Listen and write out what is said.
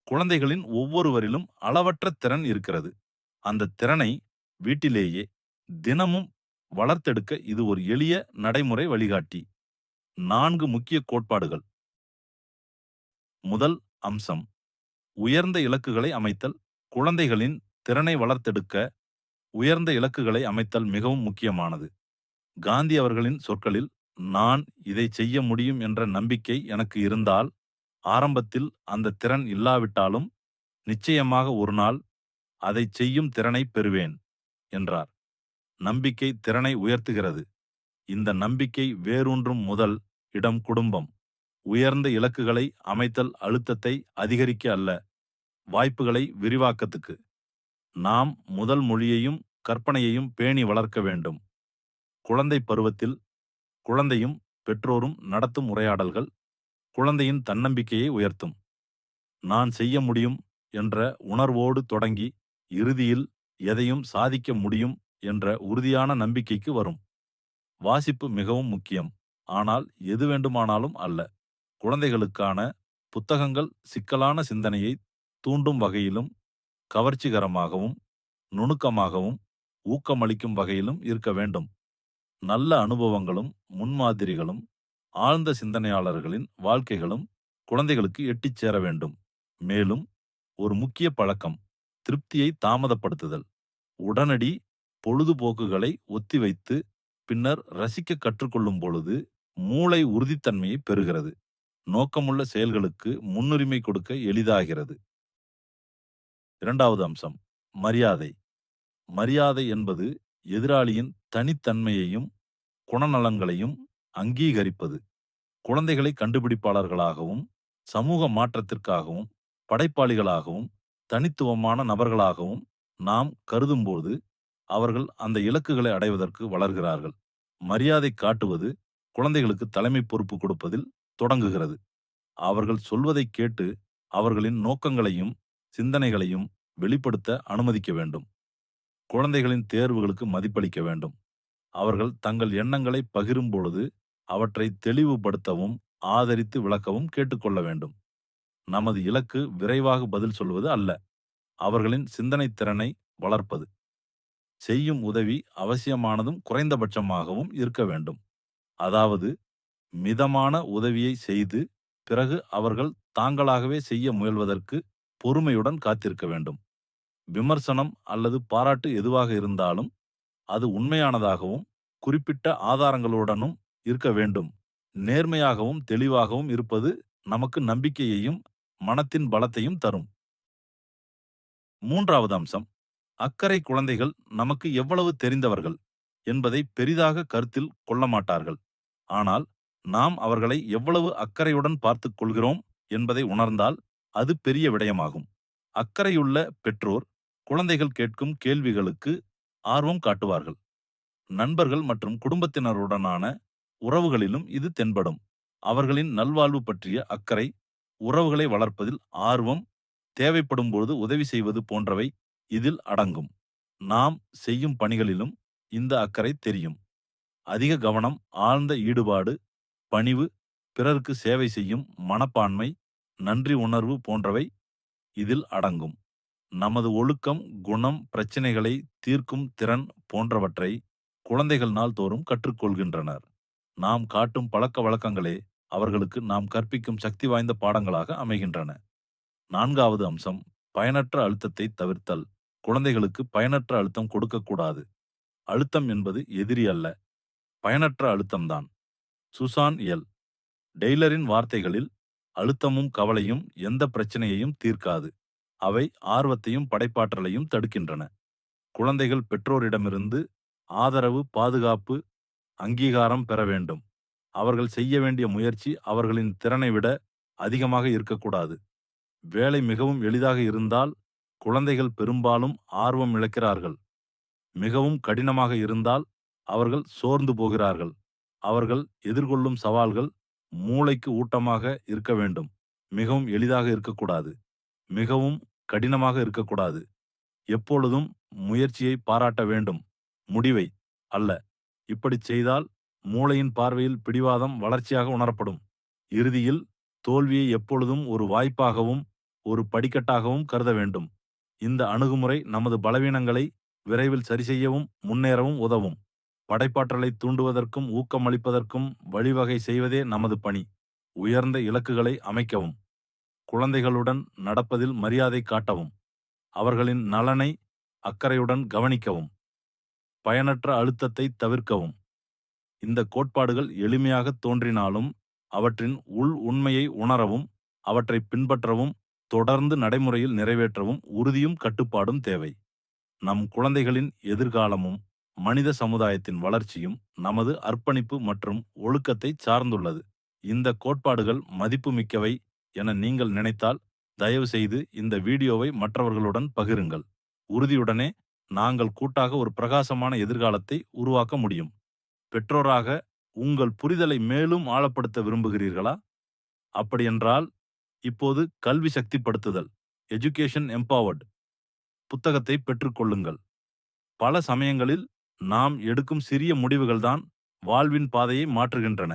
குழந்தைகளின் ஒவ்வொருவரிலும் அளவற்ற திறன் இருக்கிறது. அந்த திறனை வீட்டிலேயே தினமும் வளர்த்தெடுக்க இது ஒரு எளிய நடைமுறை வழிகாட்டி. 4 முக்கிய கோட்பாடுகள். முதல் அம்சம், உயர்ந்த இலக்குகளை அமைத்தல். குழந்தைகளின் திறனை வளர்த்தெடுக்க உயர்ந்த இலக்குகளை அமைத்தல் மிகவும் முக்கியமானது. காந்தி அவர்களின் சொற்களில், "நான் இதை செய்ய முடியும் என்ற நம்பிக்கை எனக்கு இருந்தால், ஆரம்பத்தில் அந்த திறன் இல்லாவிட்டாலும் நிச்சயமாக ஒரு நாள் அதைச் செய்யும் திறனைப் பெறுவேன்" என்றார். நம்பிக்கை திறனை உயர்த்துகிறது. இந்த நம்பிக்கை வேரூன்றும் முதல் இடம் குடும்பம். உயர்ந்த இலக்குகளை அமைத்தல் அழுத்தத்தை அதிகரிக்க அல்ல, வாய்ப்புகளை விரிவாக்கத்துக்கு. நாம் முதல் மொழியையும் கற்பனையையும் பேணி வளர்க்க வேண்டும். குழந்தை பருவத்தில் குழந்தையும் பெற்றோரும் நடத்தும் உரையாடல்கள் குழந்தையின் தன்னம்பிக்கையை உயர்த்தும். நான் செய்ய முடியும் என்ற உணர்வோடு தொடங்கி இறுதியில் எதையும் சாதிக்க முடியும் என்ற உறுதியான நம்பிக்கைக்கு வரும். வாசிப்பு மிகவும் முக்கியம், ஆனால் எது வேண்டுமானாலும் அல்ல. குழந்தைகளுக்கான புத்தகங்கள் சிக்கலான சிந்தனையை தூண்டும் வகையிலும், கவர்ச்சிகரமாகவும், நுணுக்கமாகவும், ஊக்கமளிக்கும் வகையிலும் இருக்க வேண்டும். நல்ல அனுபவங்களும், முன்மாதிரிகளும், ஆழ்ந்த சிந்தனையாளர்களின் வாழ்க்கைகளும் குழந்தைகளுக்கு எட்டிச் சேர வேண்டும். மேலும், ஒரு முக்கிய பழக்கம், திருப்தியை தாமதப்படுத்துதல். உடனடி பொழுதுபோக்குகளை ஒத்திவைத்து பின்னர் ரசிக்க கற்றுக்கொள்ளும் பொழுது மூளை உறுதித்தன்மையை பெறுகிறது. நோக்கமுள்ள செயல்களுக்கு முன்னுரிமை கொடுக்க எளிதாகிறது. இரண்டாவது அம்சம், மரியாதை. மரியாதை என்பது எதிராளியின் தனித்தன்மையையும் குணநலங்களையும் அங்கீகரிப்பது. குழந்தைகளை கண்டுபிடிப்பாளர்களாகவும், சமூக மாற்றத்திற்காகவும், படைப்பாளிகளாகவும், தனித்துவமான நபர்களாகவும் நாம் கருதும்போது அவர்கள் அந்த இலக்குகளை அடைவதற்கு வளர்கிறார்கள். மரியாதை காட்டுவது குழந்தைகளுக்கு தலைமை பொறுப்பு கொடுப்பதில் தொடங்குகிறது. அவர்கள் சொல்வதைக் கேட்டு அவர்களின் நோக்கங்களையும் சிந்தனைகளையும் வெளிப்படுத்த அனுமதிக்க வேண்டும். குழந்தைகளின் தேர்வுகளுக்கு மதிப்பளிக்க வேண்டும். அவர்கள் தங்கள் எண்ணங்களை பகிரும் பொழுது அவற்றை தெளிவுபடுத்தவும் ஆதரித்து விளக்கவும் கேட்டுக்கொள்ள வேண்டும். நமது இலக்கு விரைவாக பதில் சொல்வது அல்ல, அவர்களின் சிந்தனை திறனை வளர்ப்பது. செய்யும் உதவி அவசியமானதும் குறைந்தபட்சமாகவும் இருக்க வேண்டும். அதாவது, மிதமான உதவியை செய்து பிறகு அவர்கள் தாங்களாகவே செய்ய முயல்வதற்கு பொறுமையுடன் காத்திருக்க வேண்டும். விமர்சனம் அல்லது பாராட்டு எதுவாக இருந்தாலும் அது உண்மையானதாகவும் குறிப்பிட்ட ஆதாரங்களுடனும் இருக்க வேண்டும். நேர்மையாகவும் தெளிவாகவும் இருப்பது நமக்கு நம்பிக்கையையும் மனத்தின் பலத்தையும் தரும். மூன்றாவது அம்சம், அக்கறை. குழந்தைகள் நமக்கு எவ்வளவு தெரிந்தவர்கள் என்பதை பெரிதாக கருத்தில் கொள்ள மாட்டார்கள். ஆனால் நாம் அவர்களை எவ்வளவு அக்கறையுடன் பார்த்துக் கொள்கிறோம் என்பதை உணர்ந்தால் அது பெரிய விடயமாகும். அக்கறையுள்ள பெற்றோர் குழந்தைகள் கேட்கும் கேள்விகளுக்கு ஆர்வம் காட்டுவார்கள். நண்பர்கள் மற்றும் குடும்பத்தினருடனான உறவுகளிலும் இது தென்படும். அவர்களின் நல்வாழ்வு பற்றிய அக்கறை, உறவுகளை வளர்ப்பதில் ஆர்வம், தேவைப்படும் பொழுது உதவி செய்வது போன்றவை இதில் அடங்கும். நாம் செய்யும் பணிகளிலும் இந்த அக்கறை தெரியும். அதிக கவனம், ஆழ்ந்த ஈடுபாடு, பணிவு, பிறருக்கு சேவை செய்யும் மனப்பான்மை, நன்றி உணர்வு போன்றவை இதில் அடங்கும். நமது ஒழுக்கம், குணம், பிரச்சினைகளை தீர்க்கும் திறன் போன்றவற்றை குழந்தைகள் நாள்தோறும் கற்றுக்கொள்கின்றனர். நாம் காட்டும் பழக்க வழக்கங்களே அவர்களுக்கு நாம் கற்பிக்கும் சக்தி வாய்ந்த பாடங்களாக அமைகின்றன. நான்காவது அம்சம், பயனற்ற அழுத்தத்தை தவிர்த்தல். குழந்தைகளுக்கு பயனற்ற அழுத்தம் கொடுக்கக்கூடாது. அழுத்தம் என்பது எதிரி அல்ல, பயனற்ற அழுத்தம்தான். Susan L. டெய்லரின் வார்த்தைகளில், அழுத்தமும் கவலையும் எந்த பிரச்சனையையும் தீர்க்காது, அவை ஆர்வத்தையும் படைப்பாற்றலையும் தடுக்கின்றன. குழந்தைகள் பெற்றோரிடமிருந்து ஆதரவு, பாதுகாப்பு, அங்கீகாரம் பெற வேண்டும். அவர்கள் செய்ய வேண்டிய முயற்சி அவர்களின் திறனை விட அதிகமாக இருக்கக்கூடாது. வேலை மிகவும் எளிதாக இருந்தால் குழந்தைகள் பெரும்பாலும் ஆர்வம் இழக்கிறார்கள். மிகவும் கடினமாக இருந்தால் அவர்கள் சோர்ந்து போகிறார்கள். அவர்கள் எதிர்கொள்ளும் சவால்கள் மூளைக்கு ஊட்டமாக இருக்க வேண்டும். மிகவும் எளிதாக இருக்கக்கூடாது, மிகவும் கடினமாக இருக்கக்கூடாது. எப்பொழுதும் முயற்சியை பாராட்ட வேண்டும், முடிவை அல்ல. இப்படிச் செய்தால் மூளையின் பார்வையில் பிடிவாதம் வளர்ச்சியாக உணரப்படும். இறுதியில் தோல்வியை எப்பொழுதும் ஒரு வாய்ப்பாகவும் ஒரு படிக்கட்டாகவும் கருத வேண்டும். இந்த அணுகுமுறை நமது பலவீனங்களை விரைவில் சரிசெய்யவும் முன்னேறவும் உதவும். படைப்பாற்றலை தூண்டுவதற்கும் ஊக்கமளிப்பதற்கும் வழிவகை செய்வதே நமது பணி. உயர்ந்த இலக்குகளை அமைக்கவும், குழந்தைகளுடன் நடப்பதில் மரியாதை காட்டவும், அவர்களின் நலனை அக்கறையுடன் கவனிக்கவும், பயனற்ற அழுத்தத்தை தவிர்க்கவும். இந்த கோட்பாடுகள் எளிமையாக தோன்றினாலும் அவற்றின் உள் உண்மையை உணரவும், அவற்றை பின்பற்றவும், தொடர்ந்து நடைமுறையில் நிறைவேற்றவும் உறுதியும் கட்டுப்பாடும் தேவை. நம் குழந்தைகளின் எதிர்காலமும் மனித சமுதாயத்தின் வளர்ச்சியும் நமது அர்ப்பணிப்பு மற்றும் ஒழுக்கத்தை சார்ந்துள்ளது. இந்த கோட்பாடுகள் மதிப்புமிக்கவை என நீங்கள் நினைத்தால் தயவு செய்து இந்த வீடியோவை மற்றவர்களுடன் பகிருங்கள். உறுதியுடனே நாங்கள் கூட்டாக ஒரு பிரகாசமான எதிர்காலத்தை உருவாக்க முடியும். பெற்றோராக உங்கள் புரிதலை மேலும் ஆழப்படுத்த விரும்புகிறீர்களா? அப்படியென்றால் இப்போது கல்வி சக்திப்படுத்துதல், எஜுகேஷன் எம்பவர்ட் புத்தகத்தை பெற்றுக்கொள்ளுங்கள். பல சமயங்களில் நாம் எடுக்கும் சிறிய முடிவுகள்தான் வாழ்வின் பாதையை மாற்றுகின்றன.